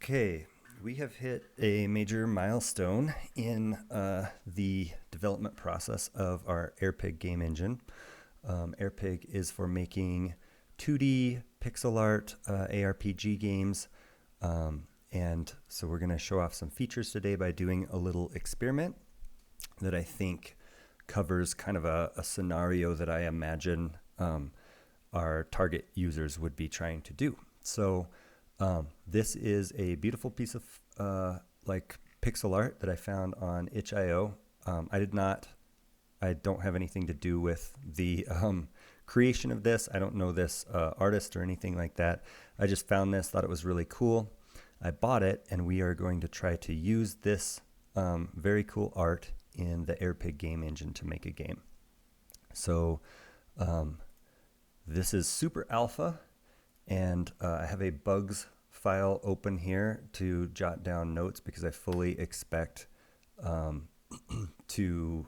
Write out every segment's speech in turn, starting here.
Okay, we have hit a major milestone in the development process of our AirPig game engine. AirPig is for making 2D pixel art ARPG games. And so we're going to show off some features today by doing a little experiment that I think covers kind of a scenario that I imagine our target users would be trying to do. So this is a beautiful piece of like pixel art that I found on itch.io. I don't have anything to do with the creation of this. I don't know this artist or anything like that. I just found this, thought it was really cool. I bought it, and we are going to try to use this very cool art in the AirPig game engine to make a game. So this is super alpha, and I have a bugs file open here to jot down notes because I fully expect to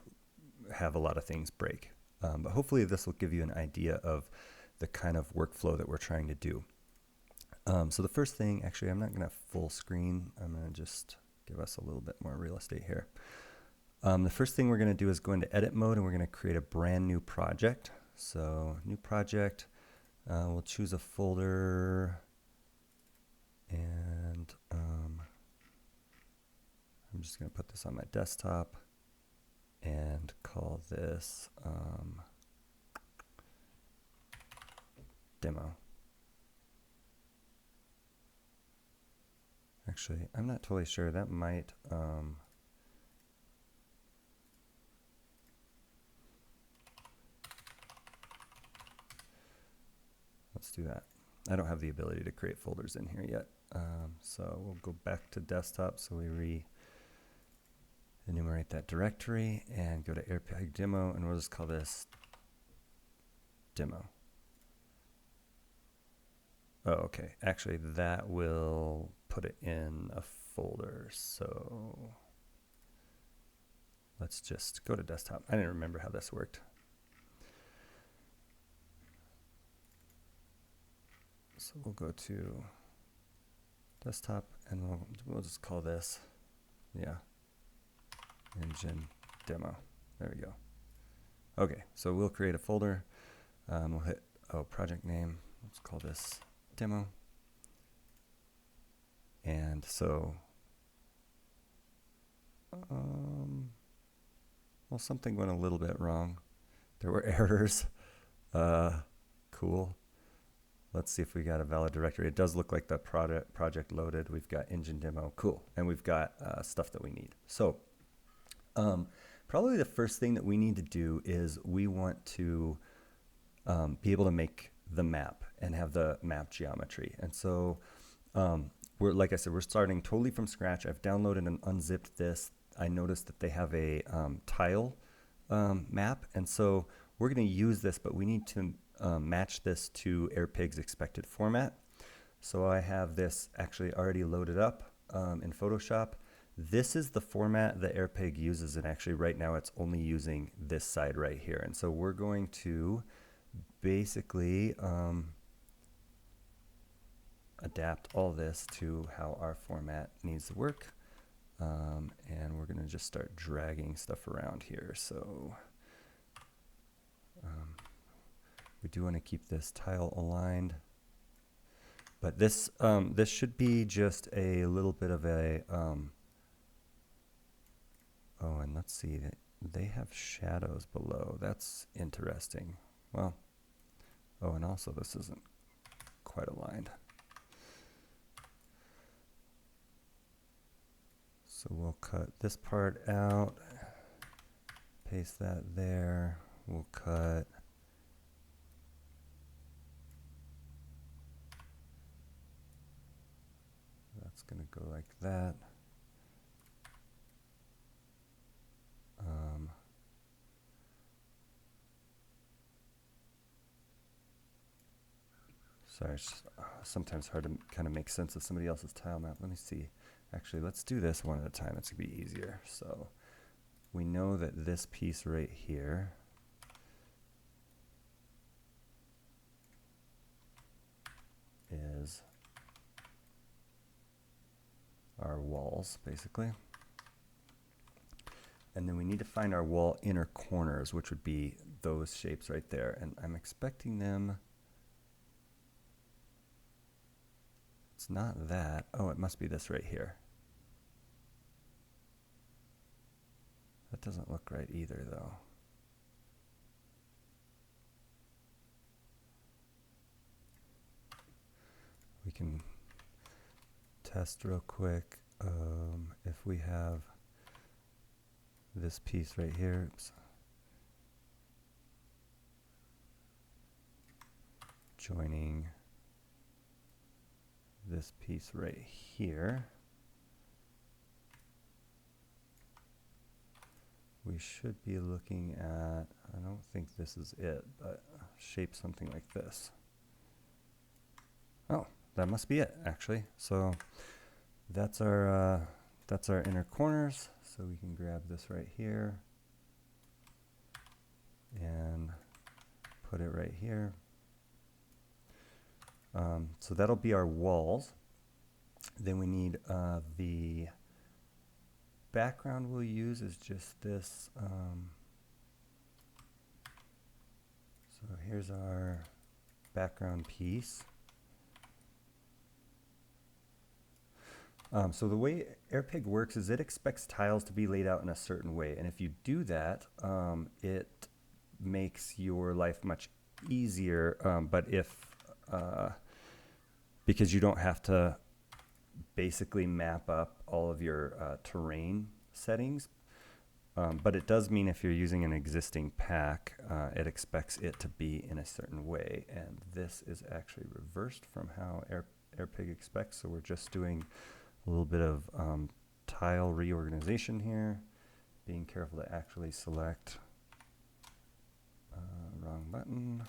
have a lot of things break. But hopefully this will give you an idea of the kind of workflow that we're trying to do. So the first thing, actually, I'm not going to full screen. I'm going to just give us a little bit more real estate here. The first thing we're going to do is go into edit mode, and we're going to create a brand new project. So new project, we'll choose a folder, and I'm just going to put this on my desktop and call this demo. Actually, I'm not totally sure. That might let's do that. I don't have the ability to create folders in here yet. So we'll go back to desktop. So we re-enumerate that directory and go to AirPig demo, and we'll just call this demo. Oh, okay. Actually, that will put it in a folder. So let's just go to desktop. I didn't remember how this worked. So we'll go to desktop, and we'll just call this, engine demo. There we go. Okay, so we'll create a folder. We'll hit project name. Let's call this demo. And so, well, something went a little bit wrong. There were errors. Cool. Let's see if we got a valid directory. It does look like the project loaded. We've got engine demo. Cool. And we've got stuff that we need. So probably the first thing that we need to do is we want to be able to make the map and have the map geometry. And so like I said, we're starting totally from scratch. I've downloaded and unzipped this. I noticed that they have a tile map. And so we're going to use this, but we need to match this to AirPig's expected format. So I have this actually already loaded up in Photoshop. This is the format that AirPig uses, and actually right now it's only using this side right here. And so we're going to basically adapt all this to how our format needs to work. And we're going to just start dragging stuff around here. So we do want to keep this tile aligned, but this this should be just a little bit of a oh, and let's see, that they have shadows below. That's interesting. Well, oh, and also this isn't quite aligned. So we'll cut this part out, paste that there. We'll cut that's going to go like that. Sorry, it's sometimes hard to kind of make sense of somebody else's tile map. Let me see. Actually, let's do this one at a time. It's going to be easier. So we know that this piece right here is our walls, basically. And then we need to find our wall inner corners, which would be those shapes right there. And I'm expecting them. It's not that. Oh, it must be this right here. That doesn't look right either, though. We can test real quick if we have this piece right here. Oops. Joining this piece right here. We should be looking at, I don't think this is it, but shape something like this. Oh, that must be it, actually. So that's our inner corners. So we can grab this right here and put it right here. So that'll be our walls. Then we need the background we'll use is just this. So here's our background piece. So the way AirPig works is it expects tiles to be laid out in a certain way. And if you do that, it makes your life much easier. But if, because you don't have to basically map up all of your terrain settings. But it does mean if you're using an existing pack, it expects it to be in a certain way. And this is actually reversed from how AirPig expects. So we're just doing a little bit of tile reorganization here, being careful to actually select wrong button.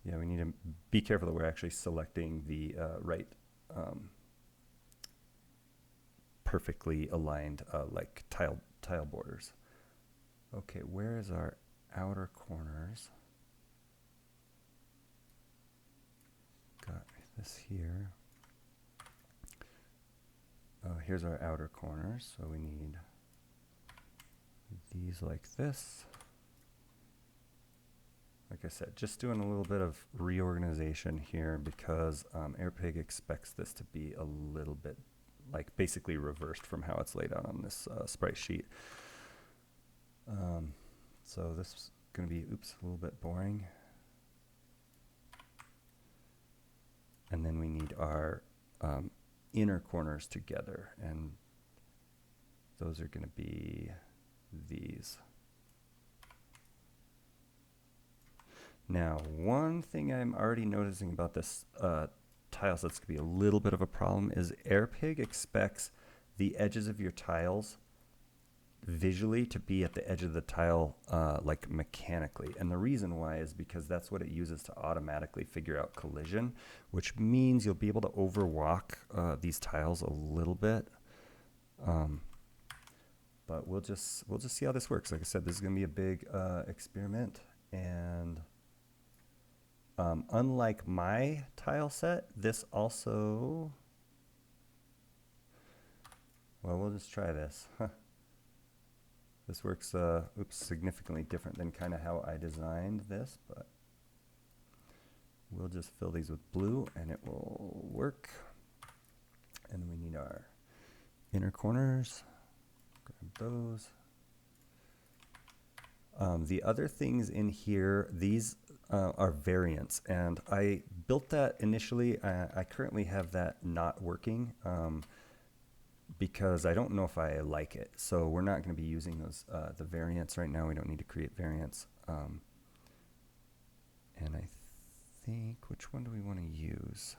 Yeah, we need to be careful that we're actually selecting the right perfectly aligned like tile borders. Okay, where is our outer corners? Got this here. Oh, here's our outer corners. So we need these like this. Like I said, just doing a little bit of reorganization here because AirPig expects this to be a little bit like basically reversed from how it's laid out on this sprite sheet. So this is going to be, oops, a little bit boring. And then we need our inner corners together, and those are going to be these. Now, one thing I'm already noticing about this tiles that's going to be a little bit of a problem is AirPig expects the edges of your tiles visually to be at the edge of the tile like mechanically. And the reason why is because that's what it uses to automatically figure out collision, which means you'll be able to overwalk these tiles a little bit. But we'll just see how this works. Like I said, this is going to be a big experiment, and unlike my tile set, this also, well, we'll just try this. This works significantly different than kind of how I designed this, but we'll just fill these with blue and it will work. And we need our inner corners. Grab those. The other things in here, these are variants, and I built that initially. I currently have that not working because I don't know if I like it. So we're not going to be using those the variants right now. We don't need to create variants. And I think, which one do we want to use?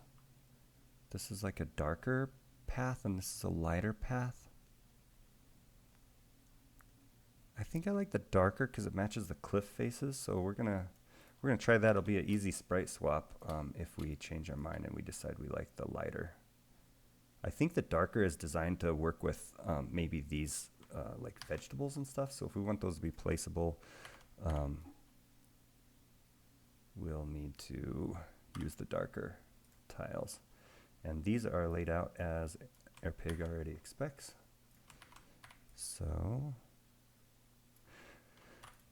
This is like a darker path, and this is a lighter path. I think I like the darker because it matches the cliff faces. So we're gonna try that. It'll be an easy sprite swap if we change our mind and we decide we like the lighter. I think the darker is designed to work with maybe these like vegetables and stuff. So if we want those to be placeable, we'll need to use the darker tiles. And these are laid out as AirPig already expects. So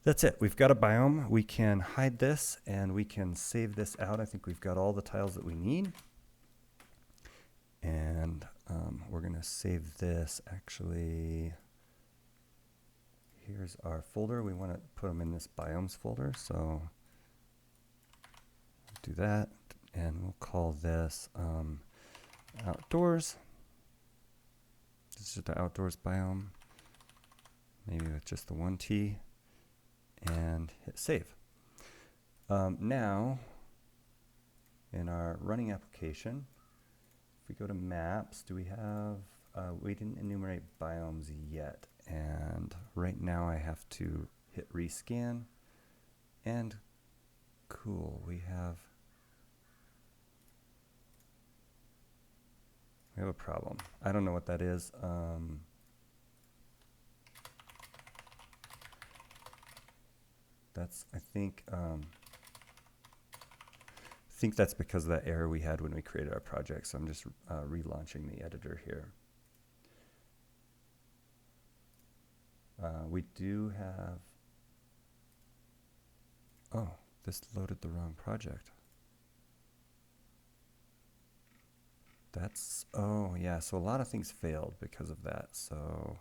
that's it. We've got a biome. We can hide this and we can save this out. I think we've got all the tiles that we need. And we're going to save this. Actually, here's our folder. We want to put them in this biomes folder. So do that. And we'll call this outdoors. This is the outdoors biome. Maybe with just the one T. And hit save. Now, in our running application, if we go to maps, do we have, we didn't enumerate biomes yet. And right now I have to hit rescan. And cool, we have a problem. I don't know what that is. That's, I think that's because of that error we had when we created our project. So I'm just relaunching the editor here. We do have, oh, this loaded the wrong project. That's, oh yeah, so a lot of things failed because of that. So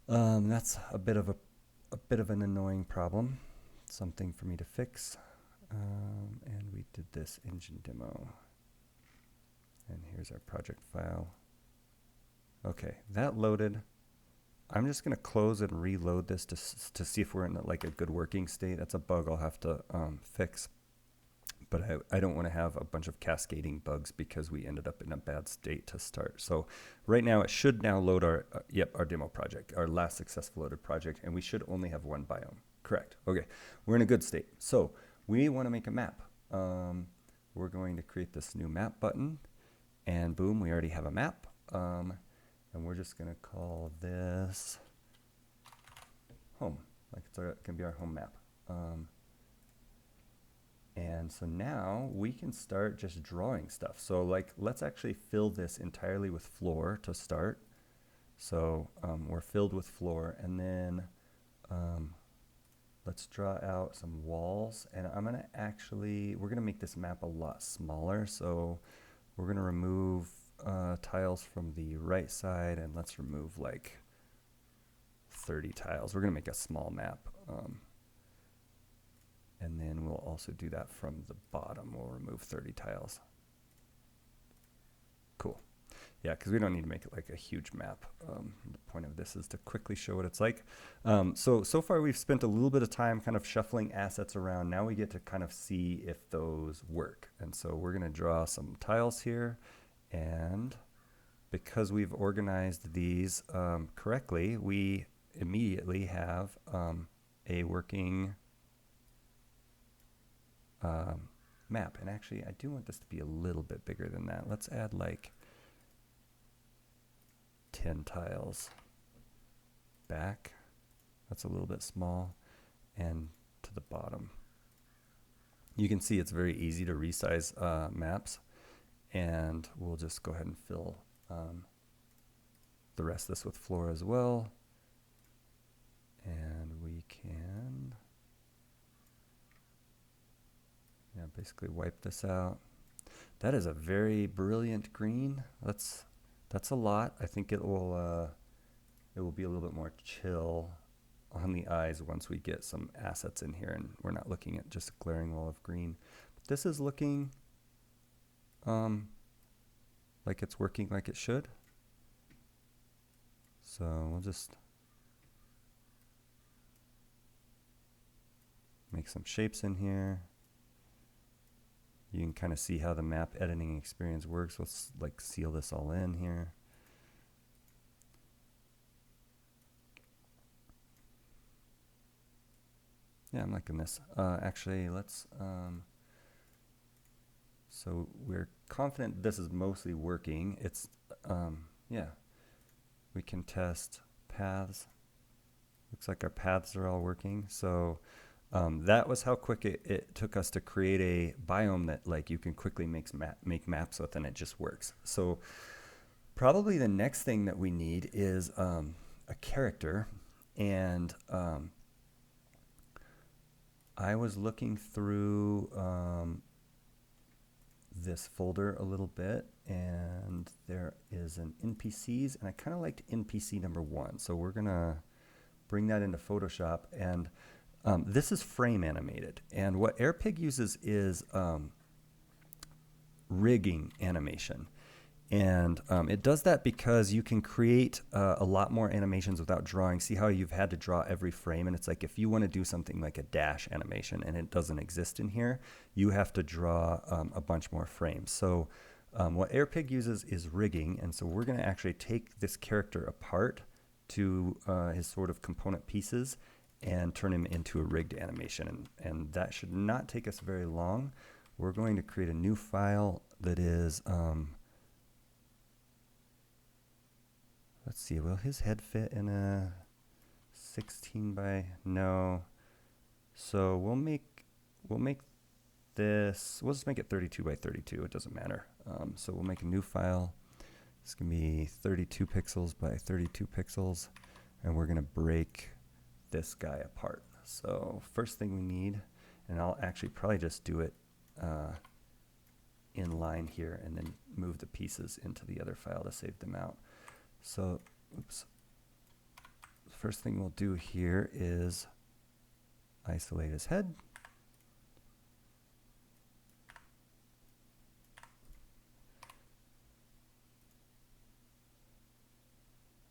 that's a bit of an annoying problem, something for me to fix. And we did this engine demo. And here's our project file. Okay, that loaded. I'm just going to close and reload this to see if we're in like a good working state. That's a bug I'll have to fix. But I don't want to have a bunch of cascading bugs because we ended up in a bad state to start. So right now it should now load our, our demo project, our last successful loaded project, and we should only have one biome. Correct. Okay, we're in a good state. So we want to make a map. We're going to create this new map button, and boom, we already have a map. And we're just going to call this home, like it's going to be our home map. And so now we can start just drawing stuff. So like, let's actually fill this entirely with floor to start. So we're filled with floor, and then let's draw out some walls. And I'm gonna actually, we're gonna make this map a lot smaller. So we're gonna remove tiles from the right side, and let's remove like 30 tiles. We're gonna make a small map. And then we'll also do that from the bottom. We'll remove 30 tiles. Cool. Yeah, because we don't need to make it like a huge map. The point of this is to quickly show what it's like. So far we've spent a little bit of time kind of shuffling assets around. Now we get to kind of see if those work. And so we're going to draw some tiles here. And because we've organized these correctly, we immediately have a working map. And actually I do want this to be a little bit bigger than that. Let's add like 10 tiles back. That's a little bit small. And to the bottom. You can see it's very easy to resize maps. And we'll just go ahead and fill the rest of this with floor as well. And we can basically wipe this out. That is a very brilliant green. That's a lot. I think it will be a little bit more chill on the eyes once we get some assets in here and we're not looking at just a glaring wall of green. But this is looking like it's working like it should. So we'll just make some shapes in here. You can kind of see how the map editing experience works. Let's like seal this all in here. Yeah, I'm liking this. Actually, let's, so we're confident this is mostly working. It's, yeah, we can test paths. Looks like our paths are all working. So that was how quick it took us to create a biome that like you can quickly make maps with, and it just works. So probably the next thing that we need is a character. And I was looking through this folder a little bit, and there is an NPCs, and I kind of liked NPC number 1. So we're gonna bring that into Photoshop, and this is frame animated. And what AirPig uses is rigging animation. And it does that because you can create a lot more animations without drawing. See how you've had to draw every frame? And it's like if you want to do something like a dash animation and it doesn't exist in here, you have to draw a bunch more frames. So what AirPig uses is rigging. And so we're going to actually take this character apart to his sort of component pieces and turn him into a rigged animation. And that should not take us very long. We're going to create a new file that is... let's see, will his head fit in a 16 by, no. So we'll make this, we'll just make it 32 by 32, it doesn't matter. So we'll make a new file. It's gonna be 32 pixels by 32 pixels, and we're gonna break this guy apart. So first thing we need, and I'll actually probably just do it in line here and then move the pieces into the other file to save them out. So, oops. The first thing we'll do here is isolate his head.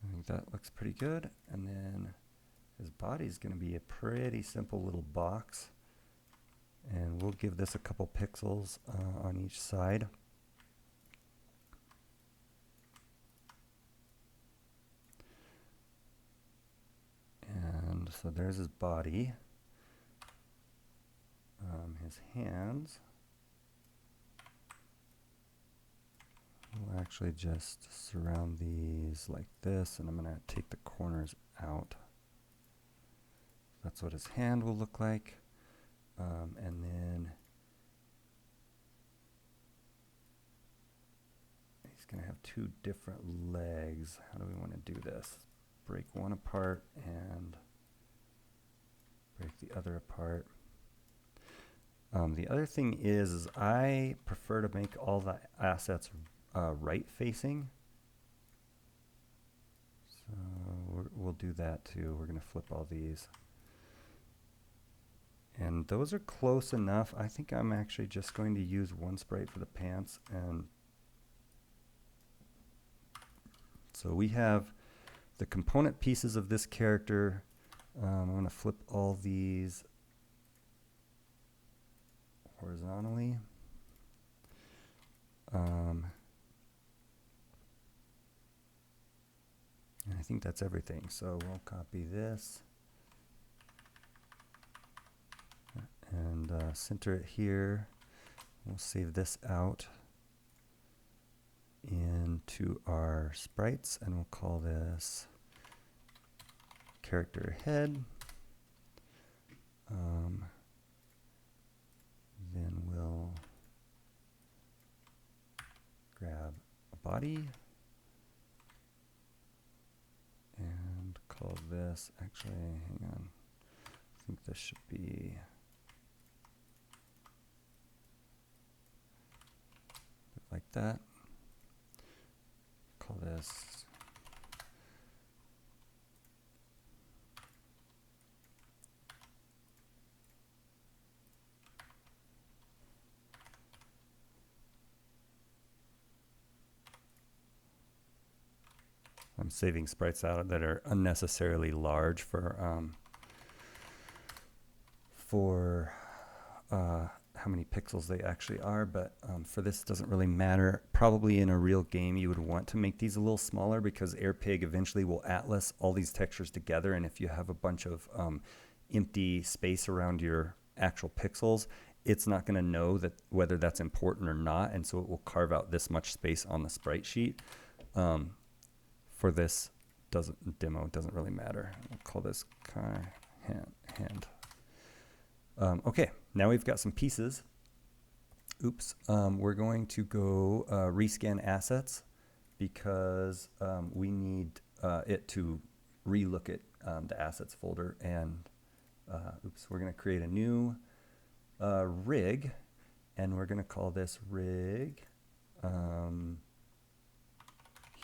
I think that looks pretty good. And then his body is going to be a pretty simple little box. And we'll give this a couple pixels on each side. So there's his body, his hands. We'll actually just surround these like this, and I'm going to take the corners out. That's what his hand will look like. And then he's going to have 2 different legs. How do we want to do this? Break one apart and break the other apart. The other thing is I prefer to make all the assets right facing. So we'll do that too. We're going to flip all these. And those are close enough. I think I'm actually just going to use one sprite for the pants. And so we have the component pieces of this character. I'm going to flip all these horizontally. And I think that's everything. So we'll copy this and center it here. We'll save this out into our sprites, and we'll call this character head. Then we'll grab a body and call this, actually, hang on, I think this should be like that. Call this I'm saving sprites out that are unnecessarily large for how many pixels they actually are, but for this it doesn't really matter. Probably in a real game you would want to make these a little smaller because AirPig eventually will atlas all these textures together, and if you have a bunch of empty space around your actual pixels, it's not going to know that whether that's important or not, and so it will carve out this much space on the sprite sheet for this doesn't really matter. We'll call this hand. Okay, now we've got some pieces. Oops, we're going to go rescan assets because we need it to relook at the assets folder. And oops, we're going to create a new rig, and we're going to call this rig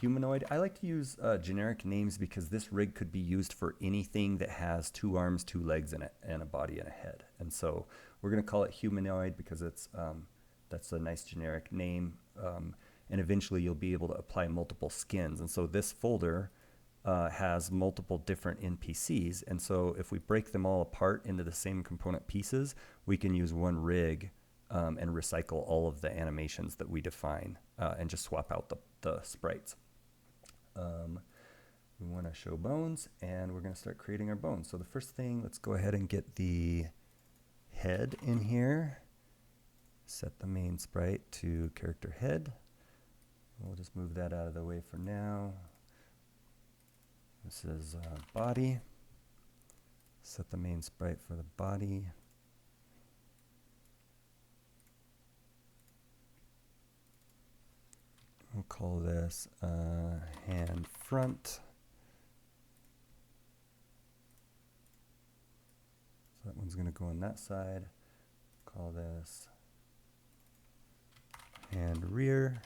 humanoid. I like to use generic names because this rig could be used for anything that has 2 arms, 2 legs in it, and a body and a head. And so we're going to call it humanoid because it's that's a nice generic name. And eventually you'll be able to apply multiple skins. And so this folder has multiple different NPCs. And so if we break them all apart into the same component pieces, we can use one rig and recycle all of the animations that we define and just swap out the sprites. We want to show bones, and we're going to start creating our bones. So the first thing, let's go ahead and get the head in here. Set the main sprite to character head. We'll just move that out of the way for now. This is body. Set the main sprite for the body. We'll call this hand front. So that one's going to go on that side. Call this hand rear.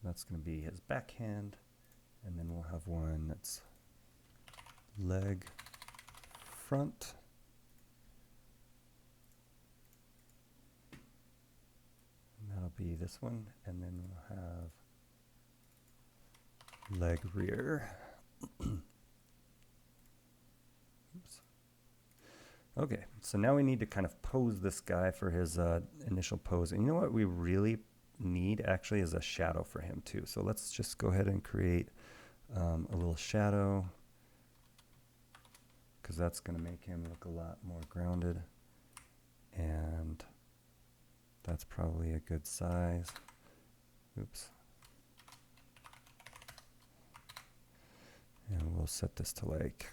That's going to be his backhand. And then we'll have one that's leg front. And that'll be this one. And then we'll have leg rear. Oops. Okay, so now we need to kind of pose this guy for his initial pose. And you know what we really need actually is a shadow for him too. So let's just go ahead and create a little shadow, because that's going to make him look a lot more grounded. And that's probably a good size. Oops. And we'll set this to like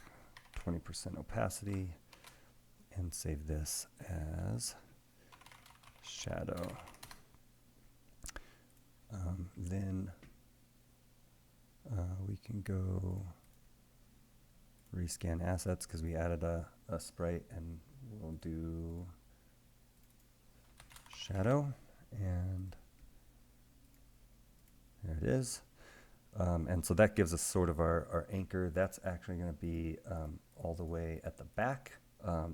20% opacity and save this as shadow. Then we can go rescan assets because we added a sprite, and we'll do shadow, and there it is. And so that gives us sort of our anchor. That's actually going to be all the way at the back.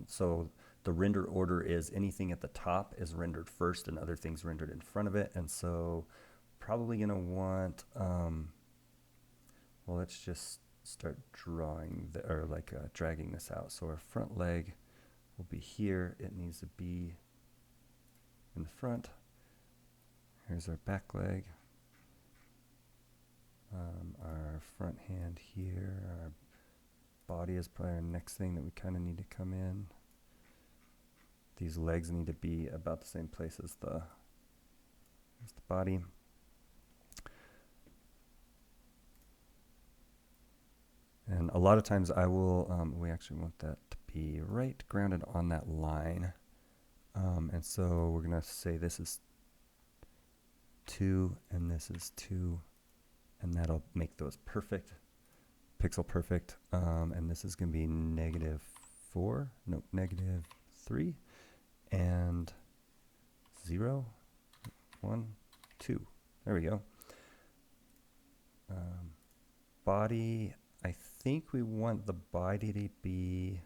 So the render order is anything at the top is rendered first and other things rendered in front of it. And so probably going to want, well, let's just start drawing, dragging this out. So our front leg will be here. It needs to be in the front. Here's our back leg. Our front hand here. Our body is probably our next thing that we kind of need to come in. These legs need to be about the same place as the body. And a lot of times I will, we actually want that to be right grounded on that line. And so we're going to say this is 2 and this is 2. And that'll make those perfect, pixel perfect. And this is going to be -4, no, -3, and 0, 1, 2. There we go. Body, I think we want the body to be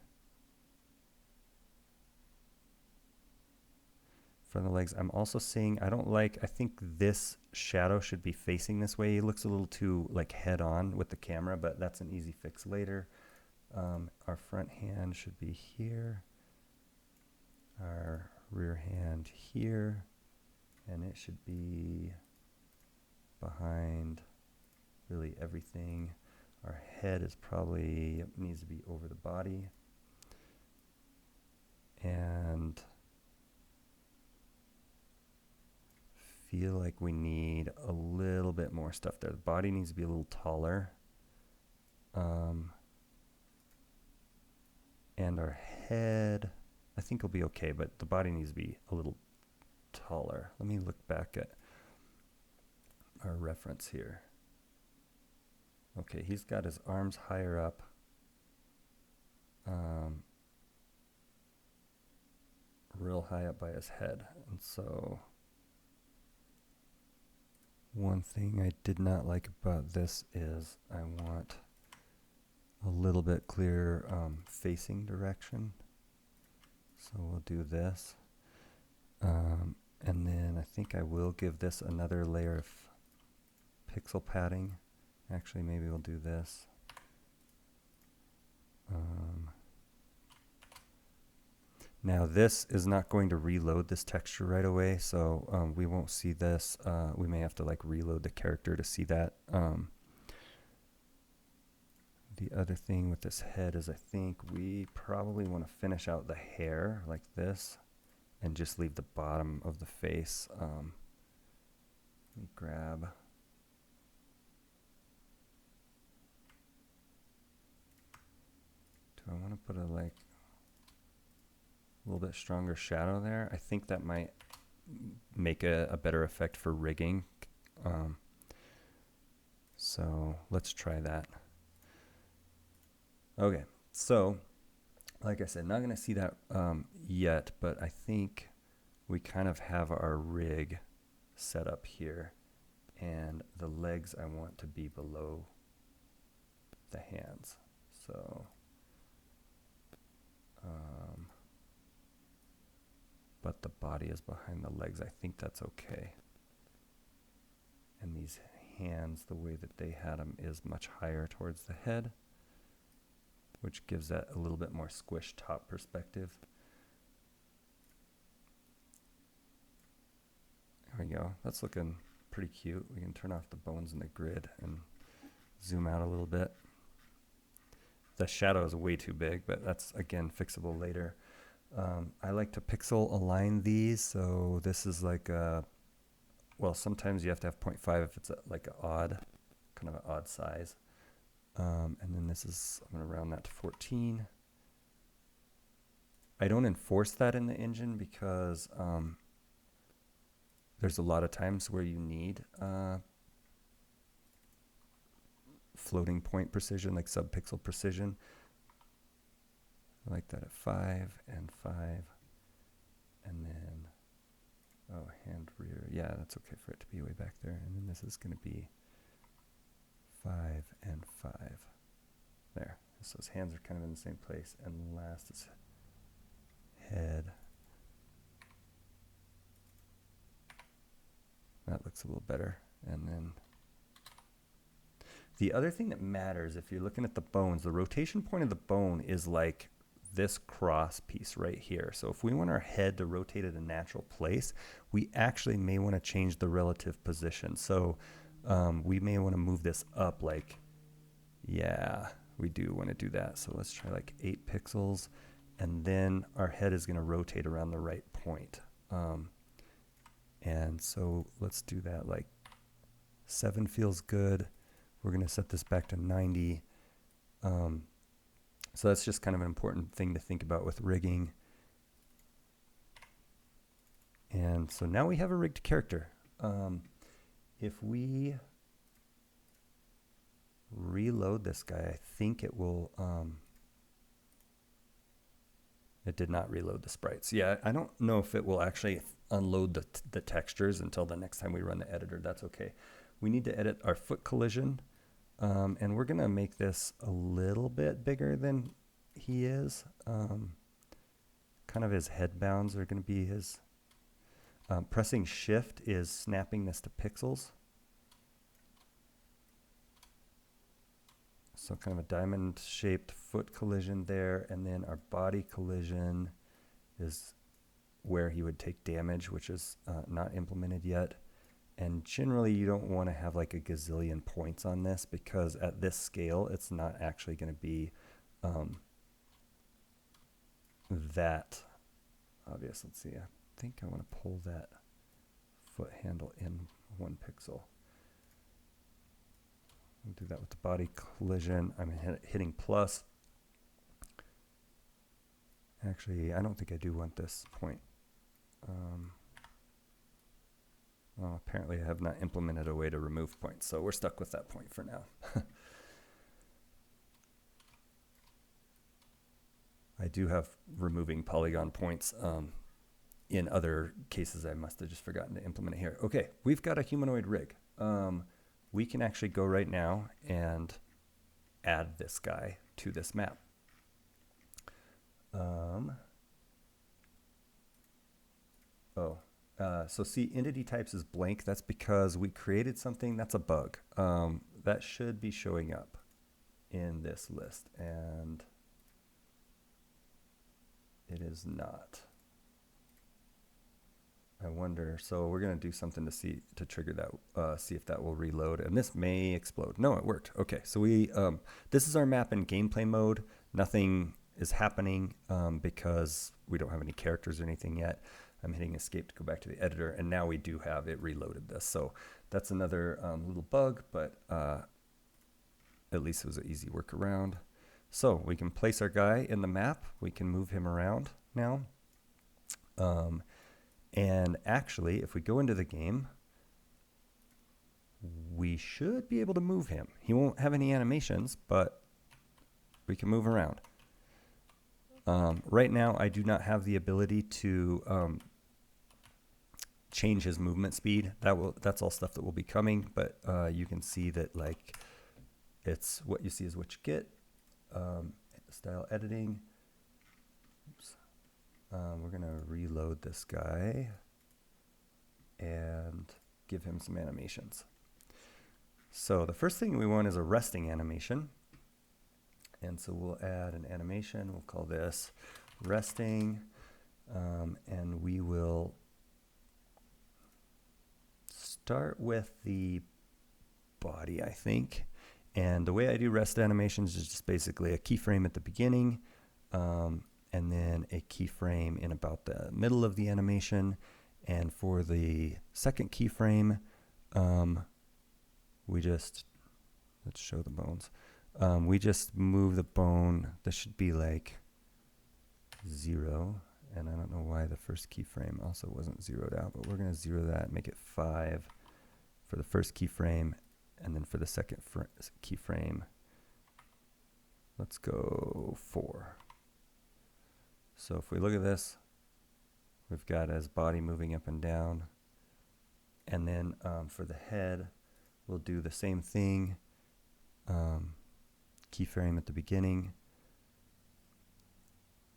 front of the legs. I'm also seeing, I think this shadow should be facing this way. He looks a little too like head on with the camera, but that's an easy fix later. Our front hand should be here. Our rear hand here. And it should be behind really everything. Our head is probably, needs to be over the body. And feel like we need a little bit more stuff there. The body needs to be a little taller. And our head, I think will be okay, but the body needs to be a little taller. Let me look back at our reference here. Okay, he's got his arms higher up. Real high up by his head. And so one thing I did not like about this is I want a little bit clearer facing direction. So we'll do this. And then I think I will give this another layer of pixel padding. Actually, maybe we'll do this. Now this is not going to reload this texture right away, so we won't see this. We may have to like reload the character to see that. The other thing with this head is I think we probably want to finish out the hair like this and just leave the bottom of the face. Let me grab. Do I want to put a like a little bit stronger shadow there? I think that might make a better effect for rigging. So let's try that. Okay, so like I said, not going to see that yet, but I think we kind of have our rig set up here, and the legs I want to be below the hands. So but the body is behind the legs. I think that's okay. And these hands, the way that they had them is much higher towards the head, which gives that a little bit more squished top perspective. There we go. That's looking pretty cute. We can turn off the bones in the grid and zoom out a little bit. The shadow is way too big, but that's, again, fixable later. I like to pixel align these, so this is like a, well, sometimes you have to have 0.5 if it's like an odd, kind of an odd size. And then this is, I'm going to round that to 14. I don't enforce that in the engine because there's a lot of times where you need floating point precision, like sub-pixel precision. I like that at 5 and 5. And then, oh, hand rear. Yeah, that's okay for it to be way back there. And then this is going to be 5 and 5. There. So his hands are kind of in the same place. And last is head. That looks a little better. And then the other thing that matters, if you're looking at the bones, the rotation point of the bone is like this cross piece right here. So if we want our head to rotate at a natural place, we actually may want to change the relative position. So we may want to move this up like, yeah, we do want to do that. So let's try like 8 pixels, and then our head is going to rotate around the right point. And so let's do that. Like 7 feels good. We're going to set this back to 90. So that's just kind of an important thing to think about with rigging. And so now we have a rigged character. If we reload this guy, I think it will, it did not reload the sprites. Yeah, I don't know if it will actually unload the textures until the next time we run the editor. That's okay. We need to edit our foot collision. And we're going to make this a little bit bigger than he is. Kind of his head bounds are going to be his. Pressing shift is snapping this to pixels. So kind of a diamond shaped foot collision there. And then our body collision is where he would take damage, which is not implemented yet. And generally, you don't want to have like a gazillion points on this because at this scale, it's not actually going to be that obvious. Let's see. I think I want to pull that foot handle in 1 pixel. We'll do that with the body collision. I'm hitting plus. Actually, I don't think I do want this point. Well, apparently I have not implemented a way to remove points, so we're stuck with that point for now. I do have removing polygon points. In other cases, I must have just forgotten to implement it here. Okay, we've got a humanoid rig. We can actually go right now and add this guy to this map. So see, entity types is blank. That's because we created something. That's a bug. That should be showing up in this list, and it is not. I wonder. So we're going to do something to trigger that. See if that will reload, and this may explode. No, it worked. Okay, so this is our map in gameplay mode. Nothing is happening because we don't have any characters or anything yet. I'm hitting escape to go back to the editor, and now we do have it reloaded this. So that's another little bug, but at least it was an easy workaround. So we can place our guy in the map. We can move him around now. And actually, if we go into the game, we should be able to move him. He won't have any animations, but we can move around. Right now, I do not have the ability to change his movement speed. That's all stuff that will be coming, but you can see that like it's what you see is what you get. Style editing. Oops. We're gonna reload this guy and give him some animations. So the first thing we want is a resting animation. And so we'll add an animation. We'll call this resting. And we will start with the body, I think. And the way I do rest animations is just basically a keyframe at the beginning, and then a keyframe in about the middle of the animation. And for the second keyframe, let's show the bones. We just move the bone. This should be like 0. And I don't know why the first keyframe also wasn't zeroed out, but we're going to 0 that, make it 5 for the first keyframe. And then for the second keyframe, let's go 4. So if we look at this, we've got his body moving up and down. And then for the head, we'll do the same thing. Keyframe at the beginning.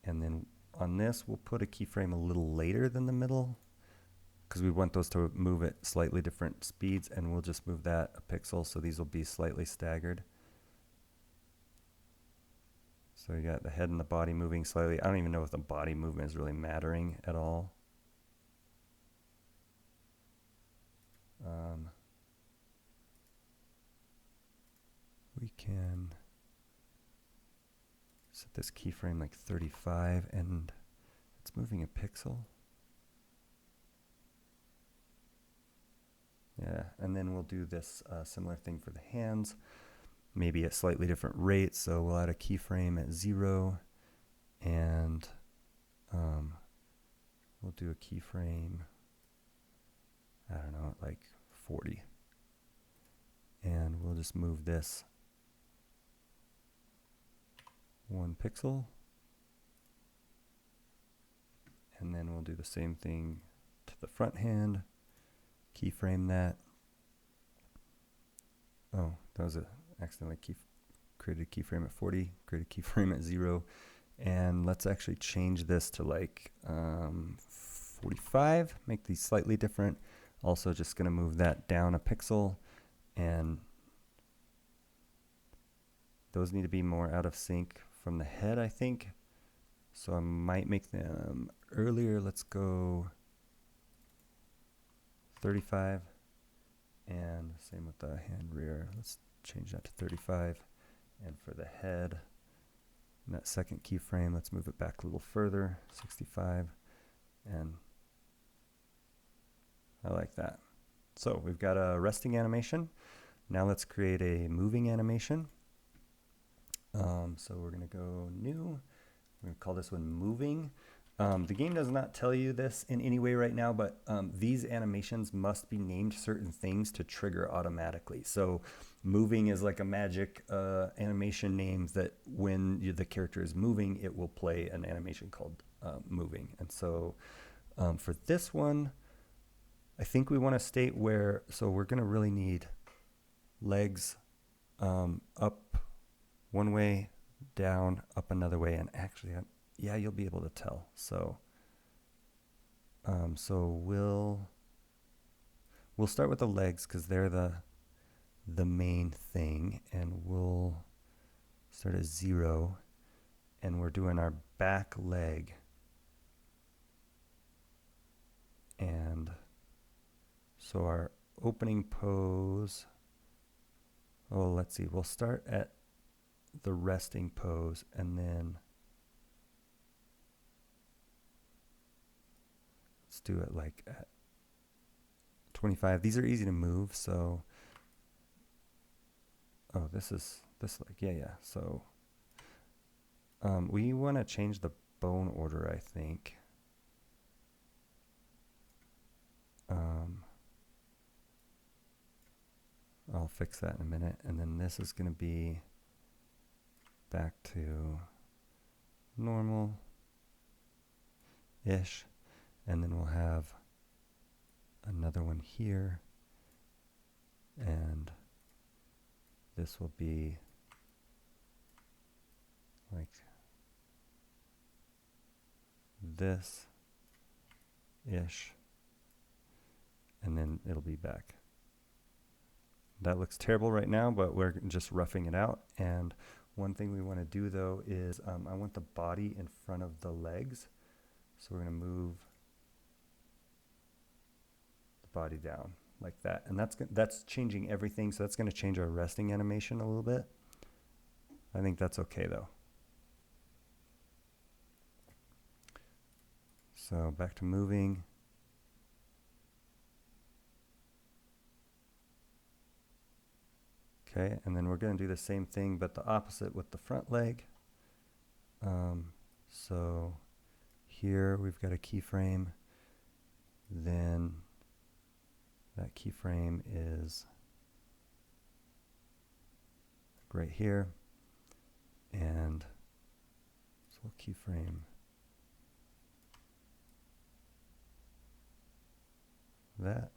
And then on this, we'll put a keyframe a little later than the middle, because we want those to move at slightly different speeds, and we'll just move that a pixel, so these will be slightly staggered. So you got the head and the body moving slightly. I don't even know if the body movement is really mattering at all. We can set this keyframe like 35, and it's moving a pixel. Yeah, and then we'll do this similar thing for the hands, maybe at slightly different rates. So we'll add a keyframe at 0, and we'll do a keyframe, I don't know, at like 40. And we'll just move this 1 pixel. And then we'll do the same thing to the front hand. Keyframe that. Oh, that was accidentally created a keyframe at 40, created a keyframe at 0. And let's actually change this to like 45, make these slightly different. Also just going to move that down a pixel, and those need to be more out of sync from the head, I think. So I might make them earlier. Let's go 35, and same with the hand rear. Let's change that to 35. And for the head, in that second keyframe, let's move it back a little further, 65. And I like that. So we've got a resting animation. Now let's create a moving animation. So we're going to go new. We're going to call this one moving. The game does not tell you this in any way right now, but these animations must be named certain things to trigger automatically. So moving is like a magic animation name that when the character is moving, it will play an animation called moving. And so for this one, I think we want to state where, so we're going to really need legs up one way, down, up another way, and actually, yeah, you'll be able to tell. So, we'll start with the legs because they're the main thing, and we'll start at 0, and we're doing our back leg, and so our opening pose. Oh, let's see. We'll start at the resting pose, and then let's do it like at 25. These are easy to move, so this like, yeah. So we want to change the bone order, I think. I'll fix that in a minute, and then this is going to be back to normal-ish, and then we'll have another one here, and this will be like this-ish, and then it'll be back. That looks terrible right now, but we're just roughing it out. And one thing we want to do though is I want the body in front of the legs. So we're going to move the body down like that. And that's changing everything. So that's going to change our resting animation a little bit. I think that's okay though. So back to moving. Okay, and then we're going to do the same thing, but the opposite with the front leg. So here we've got a keyframe. Then that keyframe is right here. And so we'll keyframe that.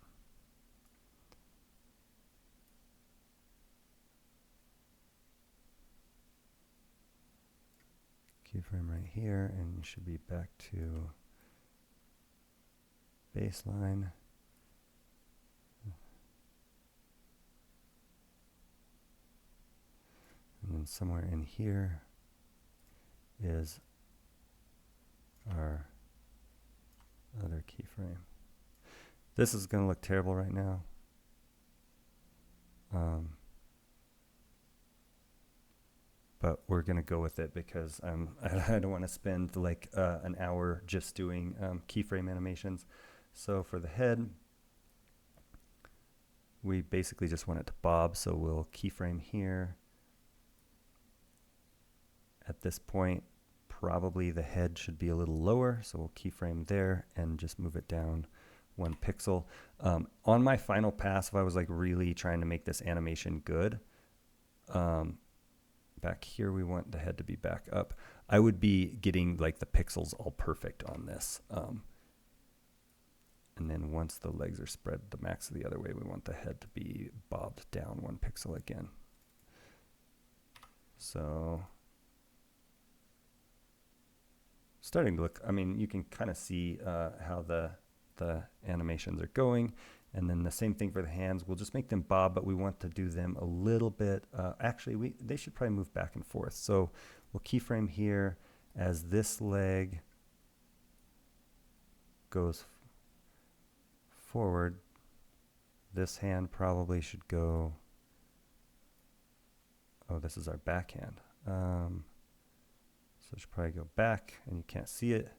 Keyframe right here, and you should be back to baseline. And then somewhere in here is our other keyframe. This is going to look terrible right now. But we're going to go with it because I don't want to spend like an hour just doing keyframe animations. So for the head, we basically just want it to bob. So we'll keyframe here. At this point, probably the head should be a little lower. So we'll keyframe there and just move it down 1 pixel. On my final pass, if I was like really trying to make this animation good, back here we want the head to be back up. I would be getting like the pixels all perfect on this. And then once the legs are spread the max the other way, we want the head to be bobbed down 1 pixel again. So starting to look, I mean, you can kind of see how the animations are going. And then the same thing for the hands. We'll just make them bob, but we want to do them a little bit. Actually, they should probably move back and forth. So we'll keyframe here as this leg goes forward. This hand probably should go. Oh, this is our backhand. So it should probably go back, and you can't see it.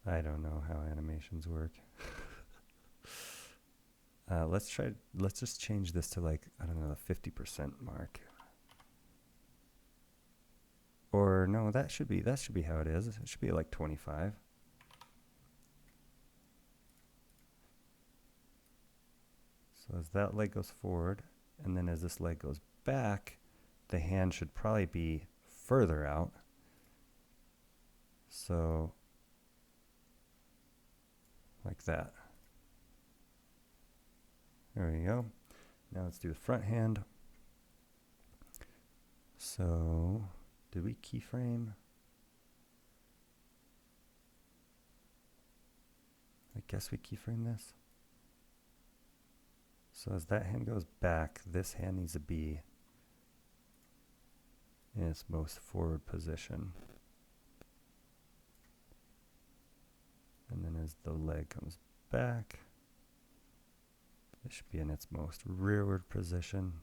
I don't know how animations work. Let's just change this to like, I don't know, the 50% mark. Or no, that should be how it is. It should be like 25. So as that leg goes forward, and then as this leg goes back, the hand should probably be further out. So like that. There we go. Now let's do the front hand. So did we keyframe? I guess we keyframe this. So as that hand goes back, this hand needs to be in its most forward position. And then as the leg comes back, it should be in its most rearward position.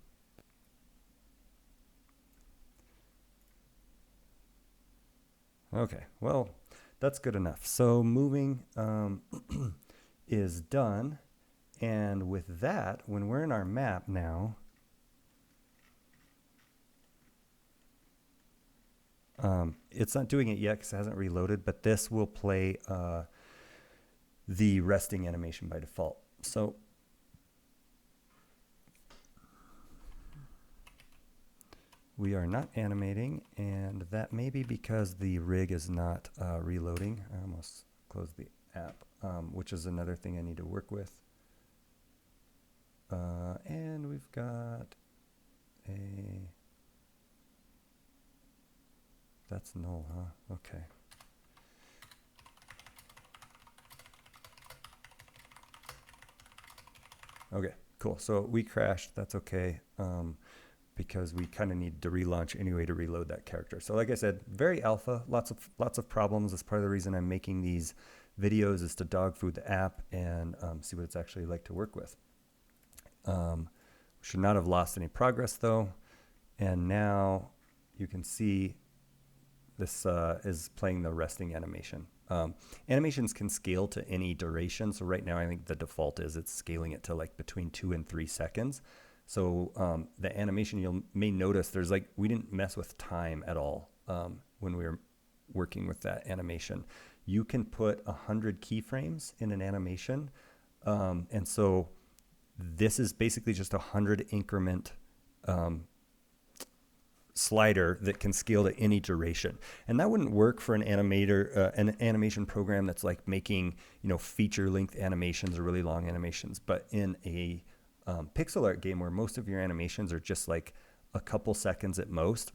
Okay, well, that's good enough. So moving is done. And with that, when we're in our map now, it's not doing it yet because it hasn't reloaded, but this will play the resting animation by default. So we are not animating, and that may be because the rig is not reloading. I almost closed the app, which is another thing I need to work with. And we've got a... That's null, huh? Okay. Okay, cool. So we crashed. That's okay. Because we kind of need to relaunch anyway to reload that character. So like I said, very alpha, lots of problems. That's part of the reason I'm making these videos, is to dog food the app and see what it's actually like to work with. Should not have lost any progress though. And now you can see this is playing the resting animation. Animations can scale to any duration. So right now I think the default is it's scaling it to like between 2 and 3 seconds. So the animation, you may notice there's like, we didn't mess with time at all when we were working with that animation. You can put 100 keyframes in an animation. And so this is basically just a 100 increment slider that can scale to any duration. And that wouldn't work for an animator, an animation program that's like making, feature length animations or really long animations. But in a pixel art game where most of your animations are just like a couple seconds at most,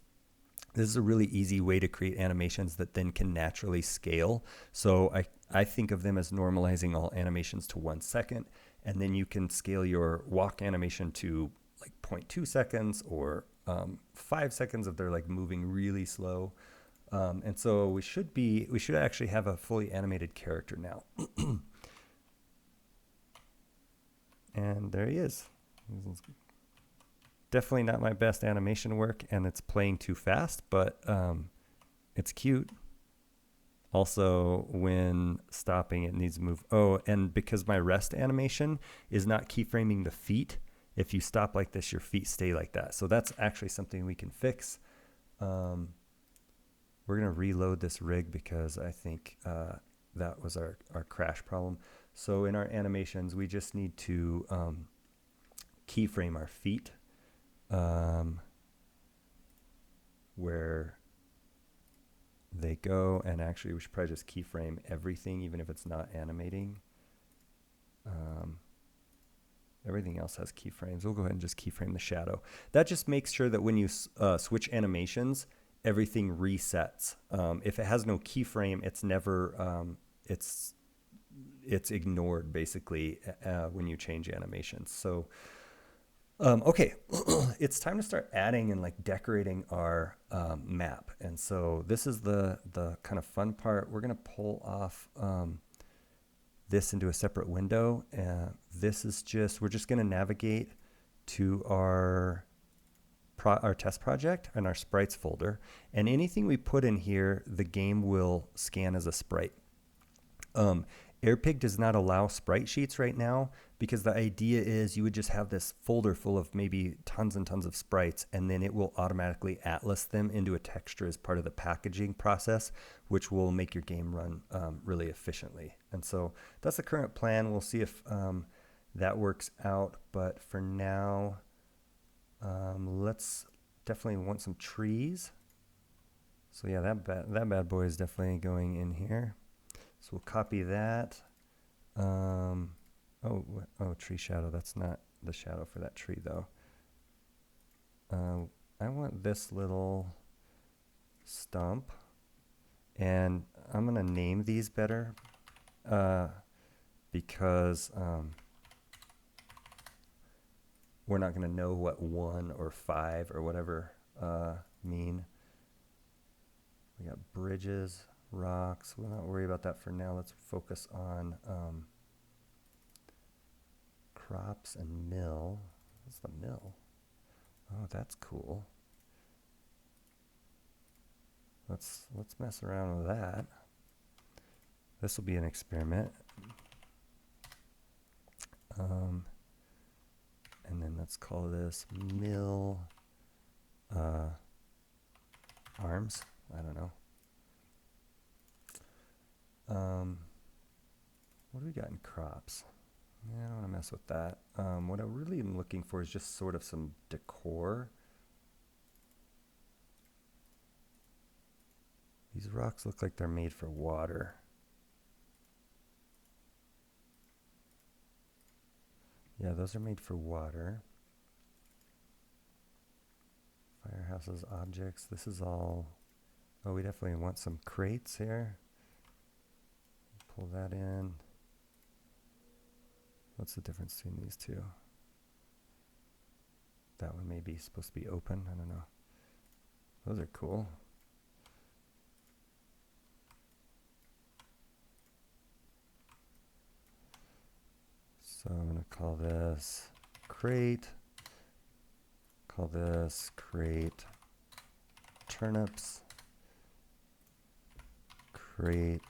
this is a really easy way to create animations that then can naturally scale. So I think of them as normalizing all animations to 1 second, and then you can scale your walk animation to like 0.2 seconds or 5 seconds if they're like moving really slow. And so we should actually have a fully animated character now. And there he is. Definitely not my best animation work, and it's playing too fast, but it's cute. Also, when stopping, it needs to move. Oh, and because my rest animation is not keyframing the feet, if you stop like this, your feet stay like that. So that's actually something we can fix. We're going to reload this rig because I think that was our crash problem. So in our animations, we just need to keyframe our feet where they go. And actually, we should probably just keyframe everything, even if it's not animating. Everything else has keyframes. We'll go ahead and just keyframe the shadow. That just makes sure that when you switch animations, everything resets. If it has no keyframe, it's never, it's ignored basically when you change animations. So, okay, it's time to start adding and like decorating our map. And so this is the kind of fun part. We're going to pull off this into a separate window. This is we're just going to navigate to our test project and our sprites folder. And anything we put in here, the game will scan as a sprite. Um, AirPig does not allow sprite sheets right now because the idea is you would just have this folder full of maybe tons and tons of sprites, and then it will automatically atlas them into a texture as part of the packaging process, which will make your game run really efficiently. And so that's the current plan. We'll see if that works out. But for now, let's definitely want some trees. So yeah, that bad boy is definitely going in here. So we'll copy that. Oh, tree shadow. That's not the shadow for that tree, though. I want this little stump. And I'm going to name these better because we're not going to know what 1 or 5 or whatever mean. We got bridges, rocks. We'll not worry about that for now. Let's focus on crops and mill. What's the mill? Oh, that's cool. Let's mess around with that. This will be an experiment. And then let's call this mill arms. I don't know. What do we got in crops? Yeah, I don't want to mess with that. What I really am looking for is just sort of some decor. These rocks look like they're made for water. Yeah, those are made for water. Firehouses, objects. This is all... Oh, we definitely want some crates here. Pull that in. What's the difference between these two? That one may be supposed to be open. I don't know. Those are cool. So I'm going to call this crate. Call this crate turnips. Crate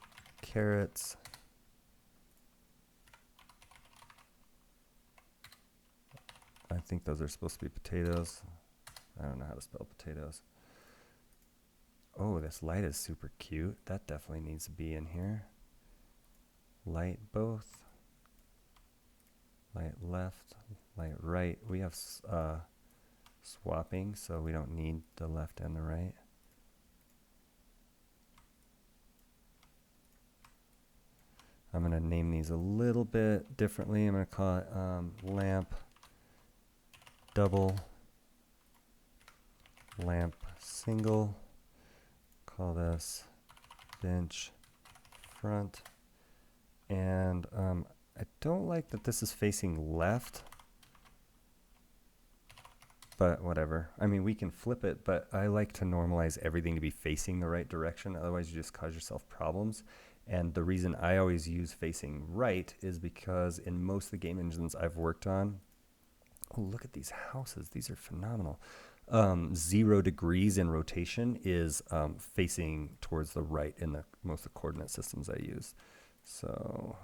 carrots. I think those are supposed to be potatoes. I don't know how to spell potatoes. Oh, this light is super cute. That definitely needs to be in here. Light both. Light left, light right. We have swapping, so we don't need the left and the right. I'm going to name these a little bit differently. I'm going to call it lamp double, lamp single. Call this bench front. And I don't like that this is facing left, but whatever. I mean, we can flip it, but I like to normalize everything to be facing the right direction. Otherwise, you just cause yourself problems. And the reason I always use facing right is because in most of the game engines I've worked on, oh, look at these houses. These are phenomenal. 0 degrees in rotation is facing towards the right in most of the coordinate systems I use. So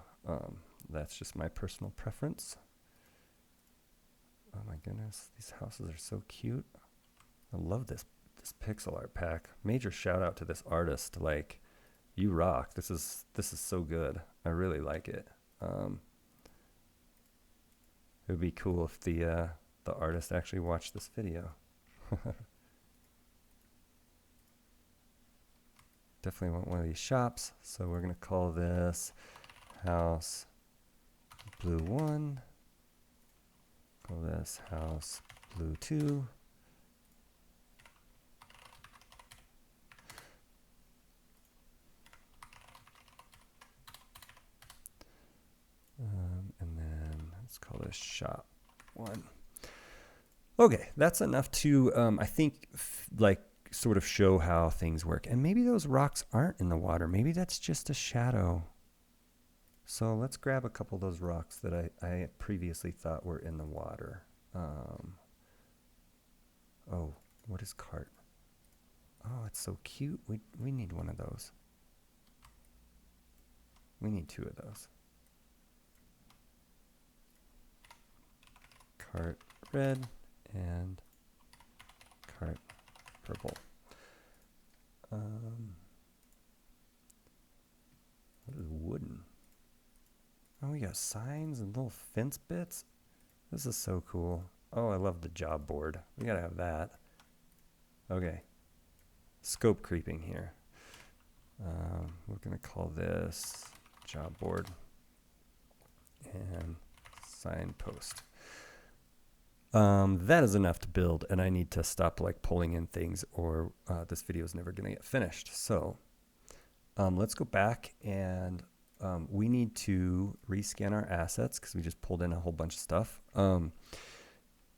that's just my personal preference. Oh my goodness, these houses are so cute. I love this pixel art pack. Major shout out to this artist. Like, you rock. This is so good. I really like it. It would be cool if the artist actually watched this video. Definitely want one of these shops. So we're gonna call this house blue 1. Call this house blue 2. And then let's call this shop 1. Okay, that's enough to, I think, like, sort of show how things work. And maybe those rocks aren't in the water. Maybe that's just a shadow. So let's grab a couple of those rocks that I previously thought were in the water. Oh, what is cart? Oh, it's so cute. We need one of those. We need 2 of those. Cart red and cart purple. What is wooden? Oh, we got signs and little fence bits. This is so cool. Oh, I love the job board. We gotta have that. Okay. Scope creeping here. We're gonna call this job board and signpost. That is enough to build, and I need to stop like pulling in things, or this video is never gonna get finished. So let's go back, and we need to rescan our assets because we just pulled in a whole bunch of stuff.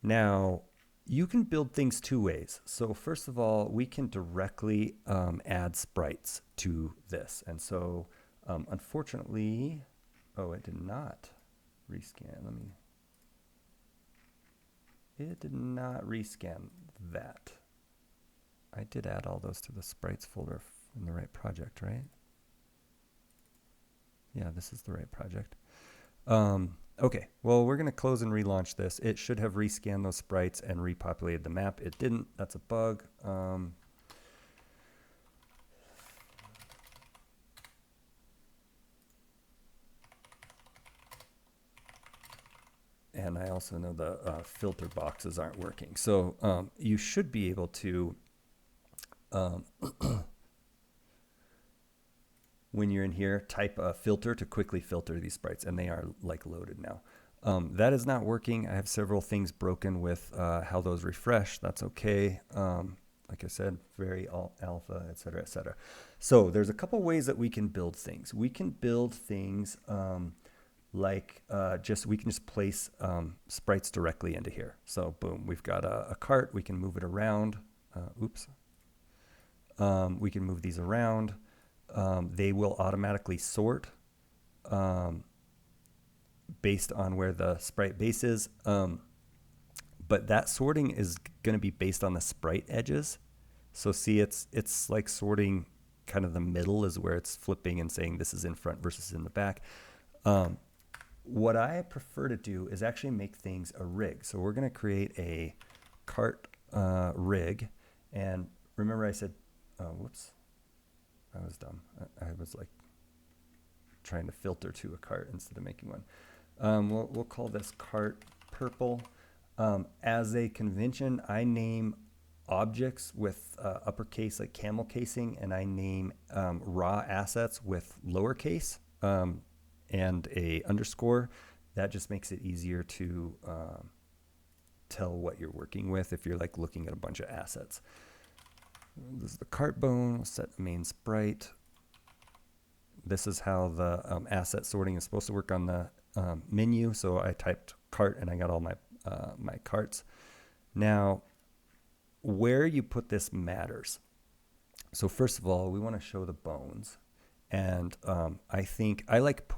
Now, you can build things 2 ways. So first of all, we can directly add sprites to this. And so unfortunately, oh, it did not rescan. It did not rescan that. I did add all those to the sprites folder in the right project, right? Yeah, this is the right project. Okay, well, we're going to close and relaunch this. It should have rescanned those sprites and repopulated the map. It didn't. That's a bug. And I also know the filter boxes aren't working. So you should be able to, when you're in here, type a filter to quickly filter these sprites, and they are like loaded now. That is not working. I have several things broken with how those refresh. That's okay. Like I said, very alpha, et cetera, et cetera. So there's a couple ways that we can build things. We can build things like we can just place sprites directly into here. So boom, we've got a cart. We can move it around. Oops. We can move these around. They will automatically sort based on where the sprite base is. But that sorting is going to be based on the sprite edges. So see, it's like sorting kind of the middle is where it's flipping and saying this is in front versus in the back. What I prefer to do is actually make things a rig. So we're going to create a cart rig. And remember I said, whoops, I was dumb. I was like trying to filter to a cart instead of making one. We'll call this cart purple. As a convention, I name objects with uppercase like camel casing, and I name raw assets with lowercase and a underscore. That just makes it easier to tell what you're working with if you're like looking at a bunch of assets. This is the cart bone. We'll set the main sprite. This is how the asset sorting is supposed to work on the menu. So I typed cart and I got all my my carts. Now, where you put this matters. So first of all, we want to show the bones. And I think I like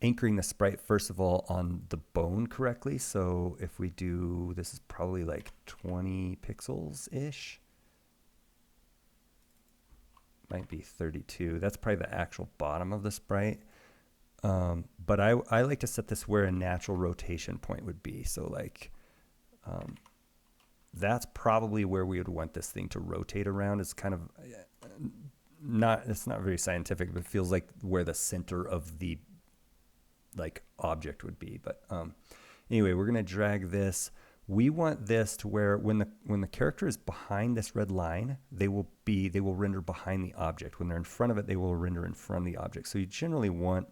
anchoring the sprite, first of all, on the bone correctly. So if we do, this is probably like 20 pixels-ish. Might be 32. That's probably the actual bottom of the sprite. But I like to set this where a natural rotation point would be. So like, that's probably where we would want this thing to rotate around. It's kind of it's not very scientific, but it feels like where the center of the like object would be. But anyway, we're gonna drag this. We want this to where when the character is behind this red line, they will render behind the object. When they're in front of it, they will render in front of the object. So you generally want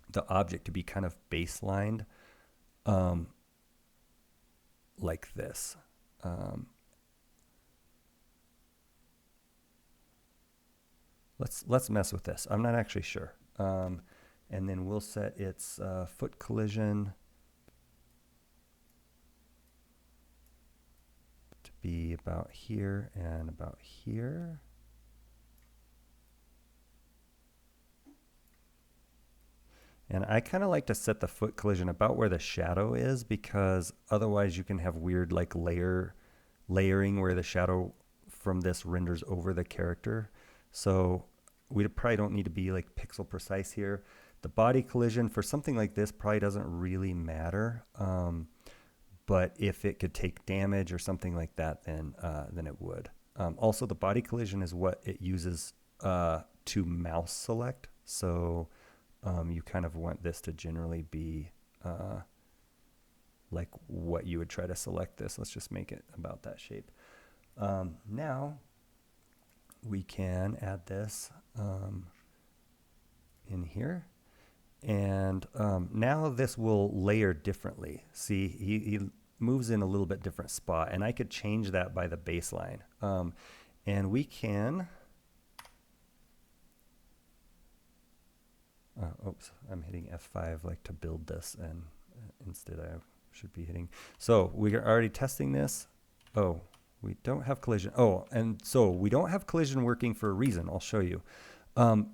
the object to be kind of baselined like this. Let's mess with this. I'm not actually sure. And then we'll set its foot collision to be about here and about here. And I kind of like to set the foot collision about where the shadow is, because otherwise you can have weird like layering where the shadow from this renders over the character. So we probably don't need to be like pixel precise here. The body collision for something like this probably doesn't really matter. But if it could take damage or something like that, then it would. Also, the body collision is what it uses to mouse select. So you kind of want this to generally be like what you would try to select this. Let's just make it about that shape. Now we can add this in here. And now this will layer differently. See, he moves in a little bit different spot, and I could change that by the baseline. And we can, oops, I'm hitting F5 like to build this, and instead I should be hitting. So we are already testing this. Oh, we don't have collision. Oh, and so we don't have collision working for a reason. I'll show you.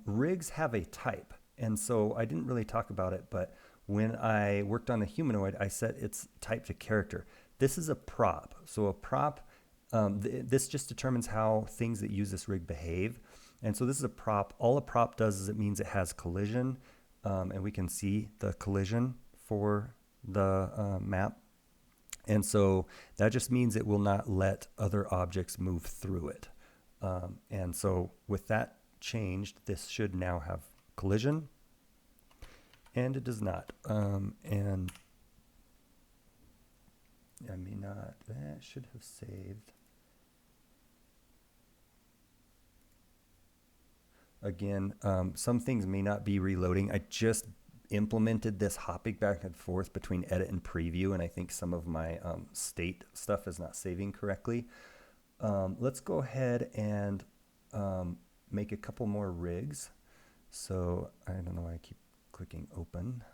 Rigs have a type. And so I didn't really talk about it, but when I worked on the humanoid, I set its type to character. This is a prop. So a prop, this just determines how things that use this rig behave. And so this is a prop. All a prop does is it means it has collision, and we can see the collision for the map. And so that just means it will not let other objects move through it. And so with that changed, this should now have collision, and it does not. And I may not, that should have saved. Again, some things may not be reloading. I just implemented this hopping back and forth between edit and preview, and I think some of my state stuff is not saving correctly. Let's go ahead and make a couple more rigs. So I don't know why I keep clicking open.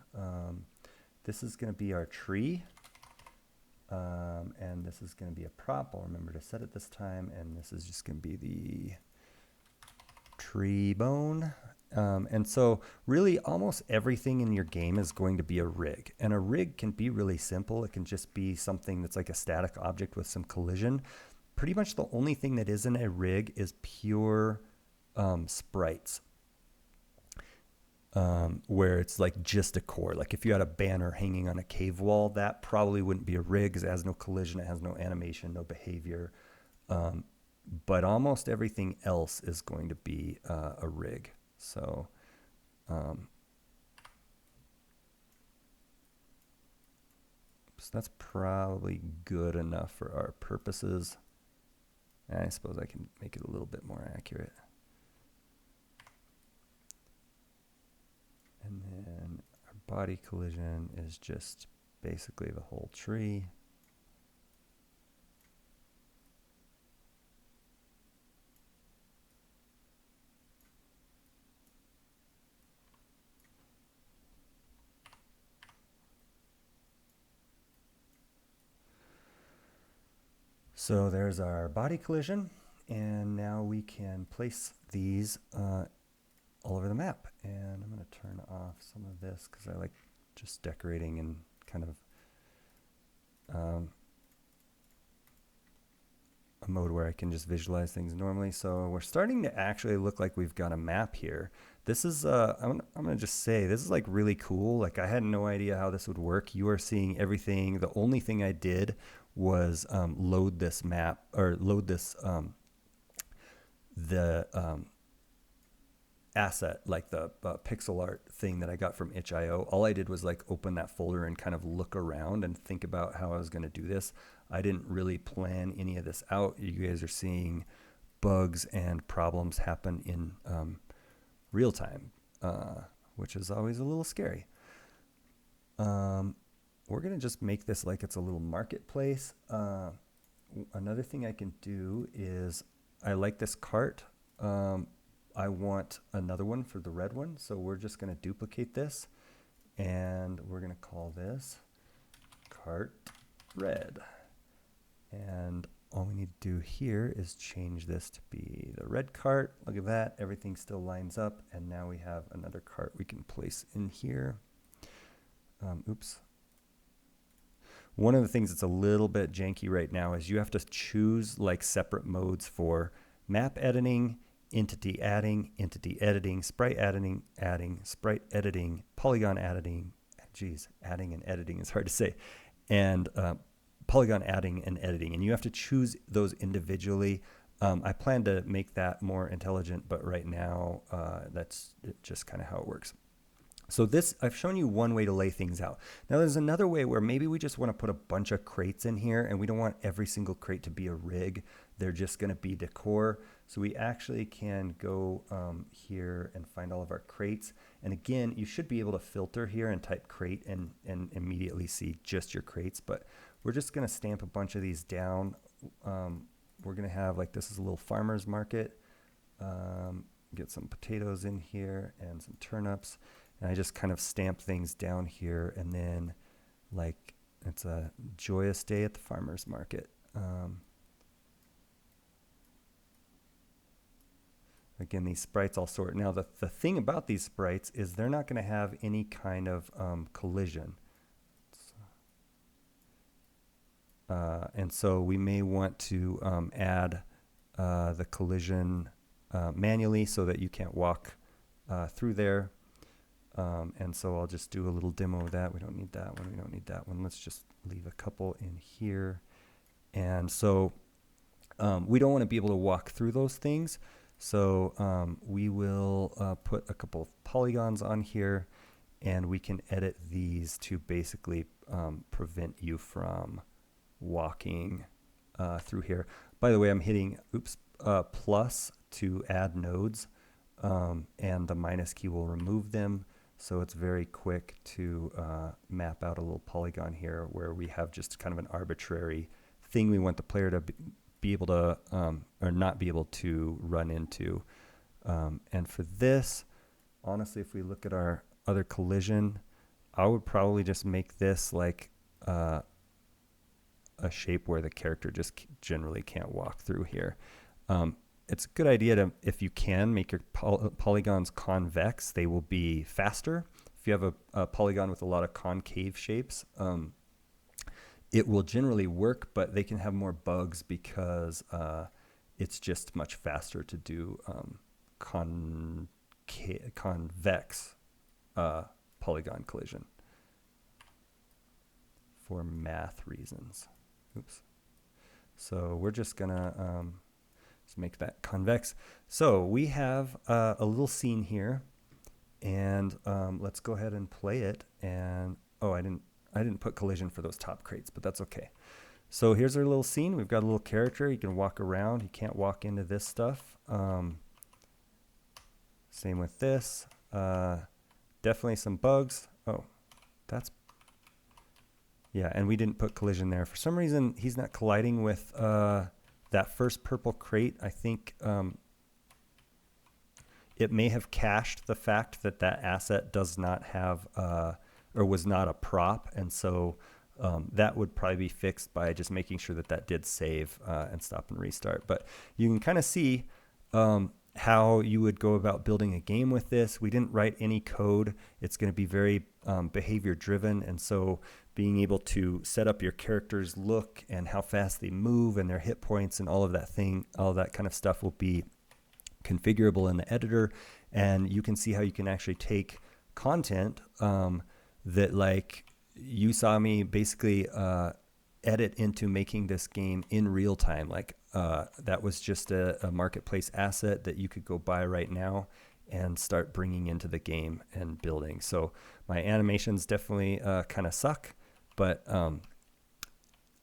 This is going to be our tree, and this is going to be a prop. I'll remember to set it this time, and this is just going to be the tree bone. And so really almost everything in your game is going to be a rig, and a rig can be really simple. It can just be something that's like a static object with some collision. Pretty much the only thing that isn't a rig is pure sprites. Where it's like just a core. Like if you had a banner hanging on a cave wall, that probably wouldn't be a rig because it has no collision, it has no animation, no behavior. But almost everything else is going to be a rig. So, so that's probably good enough for our purposes. I suppose I can make it a little bit more accurate. And then our body collision is just basically the whole tree. So there's our body collision, and now we can place these all over the map. And I'm going to turn off some of this because I like just decorating and kind of a mode where I can just visualize things normally. So we're starting to actually look like we've got a map here. This is, I'm going to just say, this is like really cool. Like I had no idea how this would work. You are seeing everything. The only thing I did was load this map, or load this, asset, like the pixel art thing that I got from itch.io. All I did was like open that folder and kind of look around and think about how I was going to do this. I didn't really plan any of this out. You guys are seeing bugs and problems happen in real time, which is always a little scary. We're going to just make this like it's a little marketplace. Another thing I can do is I like this cart. I want another one for the red one. So we're just going to duplicate this, and we're going to call this cart red. And all we need to do here is change this to be the red cart. Look at that. Everything still lines up. And now we have another cart we can place in here. Oops. One of the things that's a little bit janky right now is you have to choose like separate modes for map editing entity adding, entity editing, sprite editing, sprite editing, polygon editing. Geez, adding and editing is hard to say. And polygon adding and editing. And you have to choose those individually. I plan to make that more intelligent, but right now that's just kind of how it works. So this, I've shown you one way to lay things out. Now there's another way where maybe we just want to put a bunch of crates in here and we don't want every single crate to be a rig. They're just going to be decor. So we actually can go here and find all of our crates. And again, you should be able to filter here and type crate and immediately see just your crates. But we're just going to stamp a bunch of these down. We're going to have, like, this is a little farmer's market. Get some potatoes in here and some turnips. And I just kind of stamp things down here, and then, like, it's a joyous day at the farmer's market. Again, these sprites all sort. Now, the thing about these sprites is they're not going to have any kind of collision. And so we may want to add the collision manually so that you can't walk through there. And so I'll just do a little demo of that. We don't need that one. We don't need that one. Let's just leave a couple in here. And so we don't want to be able to walk through those things. So we will put a couple of polygons on here, and we can edit these to basically prevent you from walking through here. By the way, I'm hitting plus to add nodes, and the minus key will remove them. So it's very quick to map out a little polygon here where we have just kind of an arbitrary thing we want the player to be able to, or not be able to run into. And for this, honestly, if we look at our other collision, I would probably just make this like a shape where the character just generally can't walk through here. It's a good idea to, if you can, make your polygons convex. They will be faster. If you have a polygon with a lot of concave shapes, it will generally work, but they can have more bugs because it's just much faster to do convex polygon collision for math reasons. Oops. So we're just gonna let's make that convex. So we have a little scene here, and let's go ahead and play it. And oh, I didn't put collision for those top crates, but that's okay. So here's our little scene. We've got a little character. He can walk around. He can't walk into this stuff. Same with this. Definitely some bugs. Oh, that's, yeah, and we didn't put collision there. For some reason, he's not colliding with that first purple crate. I think it may have cached the fact that that asset does not have, or was not a prop, and so that would probably be fixed by just making sure that that did save and stop and restart. But you can kind of see how you would go about building a game with this. We didn't write any code. It's going to be very behavior driven, and so being able to set up your character's look and how fast they move and their hit points and all of that kind of stuff will be configurable in the editor. And you can see how you can actually take content that, like, you saw me basically edit into making this game in real time. Like that was just a marketplace asset that you could go buy right now and start bringing into the game and building. So my animations definitely kind of suck, but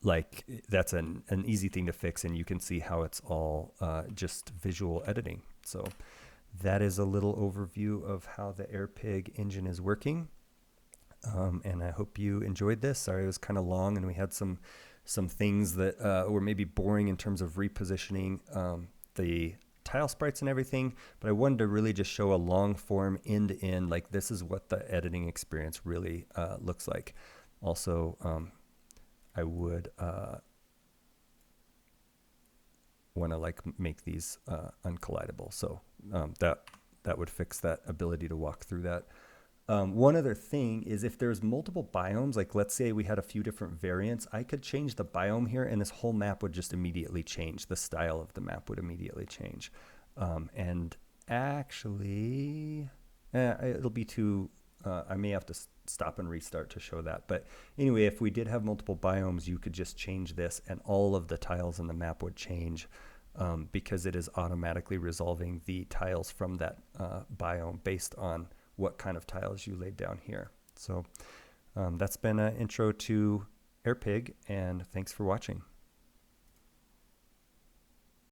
like that's an easy thing to fix, and you can see how it's all just visual editing. So that is a little overview of how the AirPig engine is working. And I hope you enjoyed this. Sorry, it was kind of long, and we had some things that were maybe boring in terms of repositioning the tile sprites and everything, but I wanted to really just show a long form end to end, like this is what the editing experience really looks like. Also, I would want to like make these uncollidable, so that would fix that ability to walk through that. One other thing is, if there's multiple biomes, like let's say we had a few different variants, I could change the biome here and this whole map would just immediately change. The style of the map would immediately change. And actually, it'll be too, I may have to stop and restart to show that. But anyway, if we did have multiple biomes, you could just change this and all of the tiles in the map would change, because it is automatically resolving the tiles from that biome based on what kind of tiles you laid down here. So that's been an intro to AirPig, and thanks for watching.